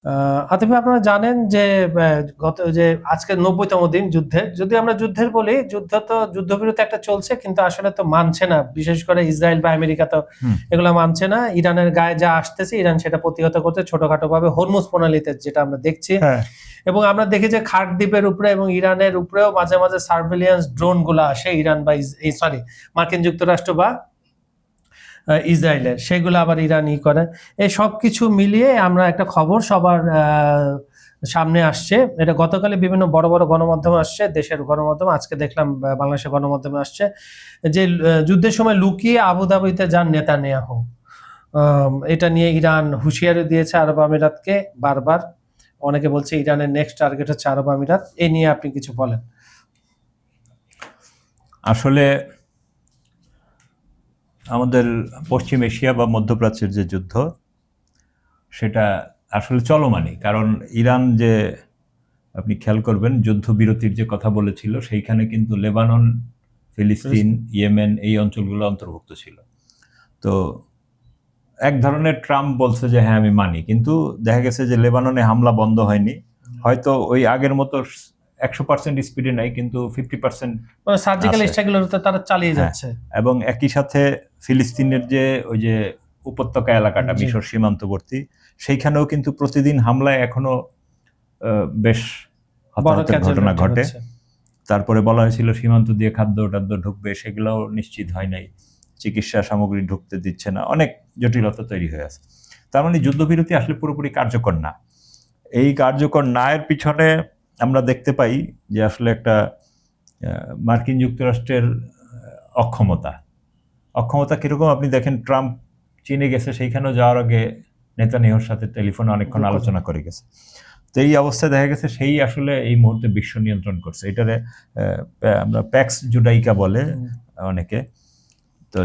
আতিফ, আপনারা জানেন যে গত যে আজকে 90তম দিন যুদ্ধের। যদি আমরা যুদ্ধের বলি, যুদ্ধবিরতি একটা চলছে, কিন্তু আসলে তো মানছে না, বিশেষ করে ইসরায়েল বা আমেরিকা তো এগুলো মানছে না। ইরানের গায়ে যা আসতেছে ইরান সেটা প্রতিহত করছে ছোটখাটো ভাবে হরমুজ প্রণালীতে, যেটা আমরা দেখছি। হ্যাঁ, এবং আমরা দেখি যে খাট দ্বীপের উপরে এবং ইরানের উপরেও মাঝে মাঝে সার্ভেলিয়েন্স ড্রোন গুলো আসে, ইরান বা মার্কিন যুক্তরাষ্ট্র বা ইসরায়েলের, সেগুলো আবার ইরান করে। এই সব কিছু মিলিয়ে আমরা একটা খবর সবার সামনে আসছে। এটা গতকালে বিভিন্ন বড় বড় গণমাধ্যমে আসছে, দেশের গণমাধ্যমে, আজকে দেখলাম বাংলাদেশের গণমাধ্যমে আসছে যে যুদ্ধের সময় লুকিয়ে আবুধাবিতে যান নেতানিয়াহু। এটা নিয়ে ইরান হুঁশিয়ারি দিয়েছে আরব আমিরাতকে বারবার। অনেকে বলছে ইরানের নেক্সট টার্গেট হচ্ছে আরব আমিরাত। এ নিয়ে আপনি কিছু বলেন। আসলে আমাদের পশ্চিম এশিয়া বা মধ্যপ্রাচ্যের যে যুদ্ধ, সেটা আসলে চলমানই। কারণ ইরান যে, আপনি খেয়াল করবেন, যুদ্ধবিরতির যে কথা বলেছিল, সেইখানে কিন্তু লেবানন, ফিলিস্তিন, ইয়েমেন এই অঞ্চলগুলো অন্তর্ভুক্ত ছিল। তো এক ধরনের ট্রাম্প বলছে যে হ্যাঁ আমি মানি, কিন্তু দেখা গেছে যে লেবাননে হামলা বন্ধ হয়নি। হয়তো ওই আগের মতো 100% স্পিডে নাই, কিন্তু 50% সার্জিক্যাল আছে। স্ট্রাইকগুলোতে তারা চালিয়ে হ্যাঁ, যাচ্ছে। এবং একই সাথে ফিলিস্তিনের যে ওই যে উপত্যকা এলাকাটা জি। মিশর সীমান্তবর্তী, সেইখানেও কিন্তু প্রতিদিন হামলায় এখনো বেশ বড় হতাহতের ঘটনা ক্যাজুয়ালিটি ঘটে। হচ্ছে। তারপরে বলা হয়েছিল সীমান্ত দিয়ে খাদ্য টাদ্য ঢুকবে, সেগুলোও নিশ্চিত হয় নাই। চিকিৎসা সামগ্রী ঢুকতে দিচ্ছে না, অনেক জটিলতা তৈরি হয়ে আছে। তার মানে যুদ্ধবিরতি আসলে পুরোপুরি কার্যকর না। এই কার্যকর না এর পিছনে আমরা দেখতে পাই যে আসলে একটা মার্কিন যুক্তরাষ্ট্রের অক্ষমতা। অক্ষমতা কিরকম আপনি দেখেন, ট্রাম্প চীনে গেছে, সেইখানেও যাওয়ার আগে নেতানিয়াহুর সাথে টেলিফোনে অনেকক্ষণ আলোচনা করে গেছে। তো এই অবস্থায় দেখা গেছে সেই আসলে এই মুহূর্তে বিশ্ব নিয়ন্ত্রণ করছে। এটারে আমরা প্যাক্স জুডাইকা বলে অনেকে। তো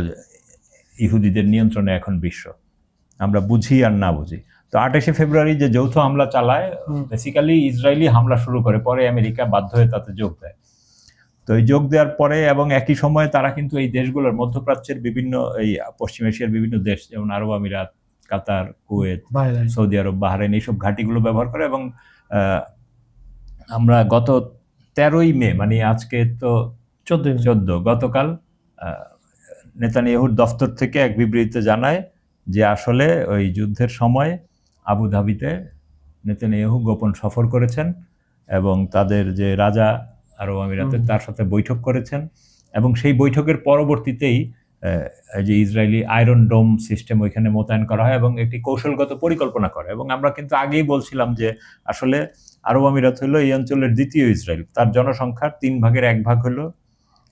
ইহুদিদের নিয়ন্ত্রণে এখন বিশ্ব, আমরা বুঝি আর না বুঝি। তো 28শে ফেব্রুয়ারি যে যৌথ হামলা চালায়, বেসিক্যালি ইসরায়েলি হামলা শুরু করে, পরে আমেরিকা বাধ্য হয়ে তাতে যোগ দেয়। তো এই যোগ দেওয়ার পরে এবং একই সময়ে তারা কিন্তু এই দেশগুলোর, মধ্যপ্রাচ্যের বিভিন্ন, এই পশ্চিম এশিয়ার বিভিন্ন দেশ, যেমন আরব আমিরাত, কাতার, কুয়েত, সৌদি আরব, বাহরাইন, এইসব ঘাঁটিগুলো ব্যবহার করে। এবং আমরা গত 13ই মে, মানে আজকে তো 14, গতকাল নেতানিয়াহুর দফতর থেকে এক বিবৃতিতে জানায় যে আসলে ওই যুদ্ধের সময় আবুধাবিতে নেতানিয়াহু গোপন সফর করেছেন এবং তাদের যে রাজা আরব আমিরাতের, তার সাথে বৈঠক করেছেন। এবং সেই বৈঠকের পরবর্তীতেই যে ইসরায়েলি আয়রন ডোম সিস্টেম ওইখানে মোতায়েন করা হয় এবং একটি কৌশলগত পরিকল্পনা করে। এবং আমরা কিন্তু আগেই বলছিলাম যে আসলে আরব আমিরাত হলো এই অঞ্চলের দ্বিতীয় ইসরায়েল, তার জনসংখ্যার 3 ভাগের 1 ভাগ হলো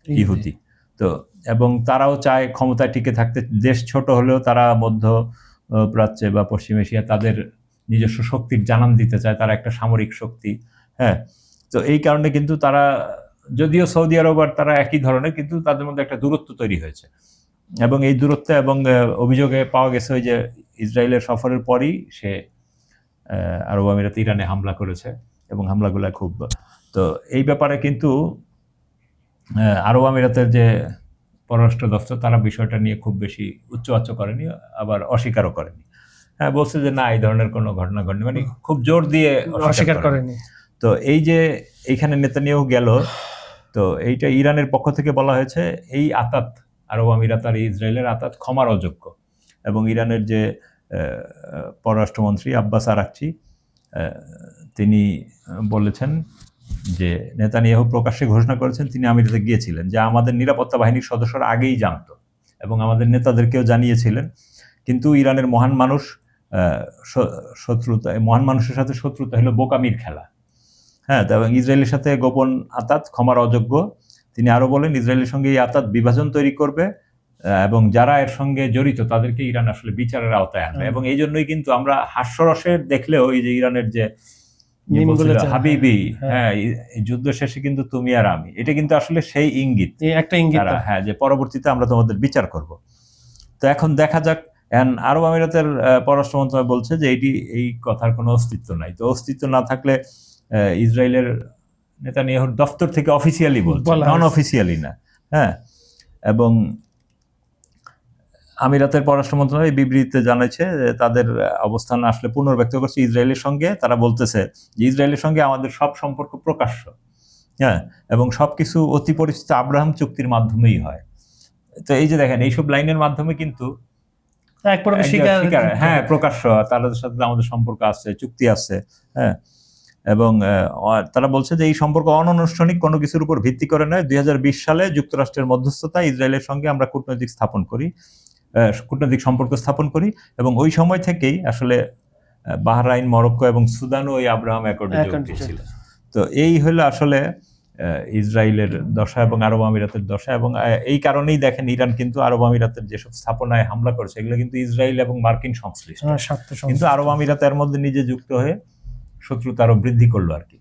ইহুদি। তো এবং তারাও চায় ক্ষমতায় টিকে থাকতে। দেশ ছোট হলেও তারা মধ্য প্রাচ্যে বা পশ্চিম এশিয়া তাদের নিজস্ব শক্তির জানান দিতে চায়, তারা একটা সামরিক শক্তি। হ্যাঁ, তো এই কারণে কিন্তু তারা, যদিও সৌদি আরব আর তারা একই ধরনের, কিন্তু তাদের মধ্যে একটা দূরত্ব তৈরি হয়েছে। এবং এই দূরত্ব এবং অভিযোগে পাওয়া গেছে ওই যে ইসরায়েলের সফরের পরই সে আরব আমিরাত ইরানে হামলা করেছে এবং হামলাগুলো খুব, তো এই ব্যাপারে কিন্তু আরব আমিরাতের যে পররাষ্ট্র দপ্তর, তারা বিষয়টা নিয়ে খুব বেশি উচ্চবাচ্য করেনি, আবার অস্বীকারও করেনি। হ্যাঁ, বলছে যে না, এই ধরনের কোনো ঘটনা ঘটেনি, মানে খুব জোর দিয়ে অস্বীকার করেনি। তো এই যে এইখানে নেতানিয়াহু গেল, তো এইটা ইরানের পক্ষ থেকে বলা হয়েছে এই আতাত, আরব আমিরাত আর ইসরায়েলের আতাত ক্ষমার অযোগ্য। এবং ইরানের যে পররাষ্ট্রমন্ত্রী আব্বাস আরাকচি, তিনি বলেছেন যে নেতানিয়াহু প্রকাশ্যে ঘোষণা করেছেন তিনি আমিরাতে গিয়েছিলেন, যা আমাদের নিরাপত্তা বাহিনীর সদস্যরা আগেই জানত এবং আমাদের নেতাদেরকেও জানিয়েছিলেন। কিন্তু ইরানের মহান মানুষ, শত্রুতা, মহান মানুষের সাথে শত্রুতা হলো বোকামির খেলা। হ্যাঁ, এবং ইসরায়েলের সাথে গোপন আতাত ক্ষমার অযোগ্য। তিনি আরো বলেন ইসরায়েলের সঙ্গে এই আতাত বিভাজন তৈরি করবে এবং যারা এর সঙ্গে জড়িত তাদেরকে ইরান আসলে বিচারের আওতায় আনবে। এবং এই জন্যই কিন্তু আমরা হাস্যরসের দেখলেও এই যে ইরানের যে হাবিবি, হ্যাঁ, এই যুদ্ধ শেষে কিন্তু তুমি আর আমি, এটা কিন্তু আসলে সেই ইঙ্গিত, একটা ইঙ্গিত, হ্যাঁ, যে পরবর্তীতে আমরা তোমাদের বিচার করব। তো এখন দেখা যাক। আরব আমিরাতের পররাষ্ট্র মন্ত্রণালয় বলছে যে এই কথার কোনো অস্তিত্ব নাই। তো অস্তিত্ব না থাকলে ইসরায়েলের নেতানিয়াহুর দফতর থেকে অফিসিয়ালি বলছে, নন অফিসিয়ালি না। হ্যাঁ, এবং আমিরাতের পররাষ্ট্র মন্ত্রণালয় এই বিবৃতিতে জানাচ্ছে যে তাদের অবস্থান আসলে পুনর্ব্যক্ত করছে ইসরায়েলের সঙ্গে। তারা বলতেছে যে ইসরায়েলের সঙ্গে আমাদের সব সম্পর্ক প্রকাশ্য, হ্যাঁ, এবং সবকিছু অতি পরিচিত আব্রাহাম চুক্তির মাধ্যমেই হয়। তো এই যে দেখেন, এইসব লাইনের মাধ্যমে কিন্তু এক প্রকার স্বীকার, হ্যাঁ, প্রকাশ্য তাদের সাথে আমাদের সম্পর্ক আছে, চুক্তি আছে, হ্যাঁ। এবং তারা বলছে যে এই সম্পর্ক অনানুষ্ঠানিক কোনো কিছুর উপর ভিত্তি করে নয়। 2020 সালে যুক্তরাষ্ট্রের মধ্যস্থতায় ইসরায়েলের সঙ্গে আমরা কূটনৈতিক সম্পর্ক স্থাপন করি এবং ওই সময় থেকেই আসলে বাহরাইন, মরক্কো এবং সুদানও ওই আব্রাহাম অ্যাকর্ডে যোগ দিয়েছিল। তো এই হলো আসলে ইসরায়েলের দশা এবং আরব আমিরাতের দশা। এবং এই কারণেই দেখেন ইরান কিন্তু আরব আমিরাতের যেসব স্থাপনায় হামলা করেছে এগুলো কিন্তু ইসরায়েল এবং মার্কিন সংশ্লিষ্ট, কিন্তু আরব আমিরাত এর মধ্যে নিজে যুক্ত হয়ে শত্রুতা আরো বৃদ্ধি করলো আর কি।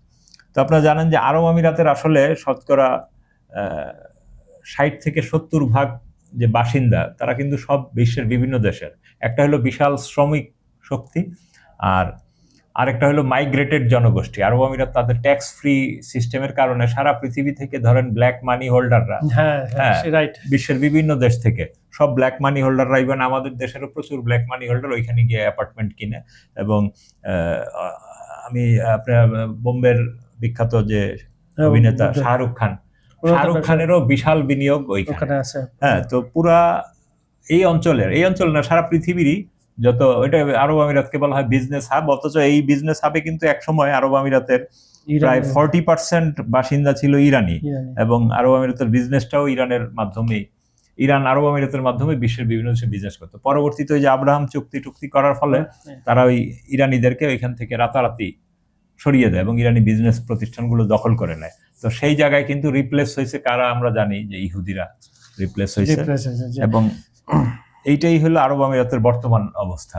তো আপনারা জানেন যে আরব আমিরাতের আসলে শতকরা 60 থেকে 70% যে বাসিন্দা তারা কিন্তু সব বিশ্বের বিভিন্ন দেশের। একটা হলো বিশাল শ্রমিক শক্তি, আর আরেকটা হলো মাইগ্রেটেড জনগোষ্ঠী। আরব আমিরাত তাদের ট্যাক্স ফ্রি সিস্টেমের কারণে সারা পৃথিবী থেকে ধরেন ব্ল্যাক মানি হোল্ডাররা, বিশ্বের বিভিন্ন দেশ থেকে সব ব্ল্যাক মানি হোল্ডাররা, ইভেন আমাদের দেশেরও প্রচুর ব্ল্যাক মানি হোল্ডার ওইখানে গিয়ে অ্যাপার্টমেন্ট কিনে। এবং আমি আপনার বোম্বের বিখ্যাত যে অভিনেতা শাহরুখ খানেরও বিশাল বিনিয়োগ ওইখানে আছে। হ্যাঁ, তো পুরা এই অঞ্চলের না সারা পৃথিবীরই যত, এটা আরব আমিরাতকে বলা হয় বিজনেস হাব। অথচ এই বিজনেস হাবে কিন্তু একসময় আরব আমিরাতের প্রায় 40% বাসিন্দা ছিল ইরানি, এবং আরব আমিরাতের বিজনেসটাও ইরান আরব আমিরাতের মাধ্যমে বিশ্বের বিভিন্ন দেশে বিজনেস করতো। পরবর্তীতে ওই যে আব্রাহাম চুক্তি করার ফলে তারা ওই ইরানিদেরকে ওইখান থেকে রাতারাতি সরিয়ে দেয় এবং ইরানি বিজনেস প্রতিষ্ঠানগুলো দখল করে নেয়। তো সেই জায়গায় কিন্তু রিপ্লেস হয়েছে কারা, আমরা জানি যে ইহুদিরা রিপ্লেস হয়েছে। এবং এইটাই হলো আরব আমিরাতের বর্তমান অবস্থা।